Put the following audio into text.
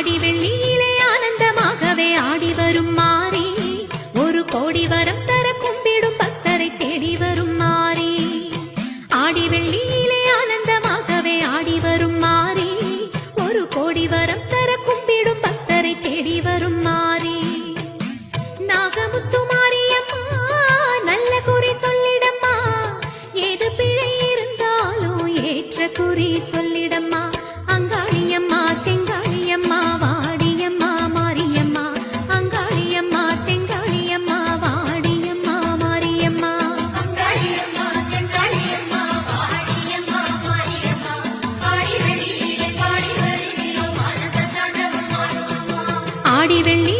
ஆடி வெள்ளியிலே ஆனந்தமாகவே ஆடி வரும் மாறி, ஒரு கோடி வரம் தர கும்பிடும் பக்தரை தேடி வரும் மாறி. ஆடி வெள்ளியிலே ஆனந்தமாகவே ஆடி வரும் மாறி, ஒரு கோடி வரம் தர கும்பிடும் பக்தரை தேடி வரும் மாறி. நாகமுத்து மாரியம்மா நல்ல குறி சொல்லிடம்மா, ஏது பிழை இருந்தாலும் ஏற்ற குறி சொல்லிடம்மா. அங்காளியம்மா செங்காளியம்மா வாடியம்மா மாரியம்மா, அங்காளியம்மா செங்காளியம்மா வாடியம்மா மாரியம்மா. அங்காளியம்மா செங்காளியம்மா வாடியம்மா மாரியம்மா, ஆடி வெள்ளியிலே பாடி வருகிறோம் ஆனந்த தாண்டவம் ஆடுவோம். ஆடி வெள்ளி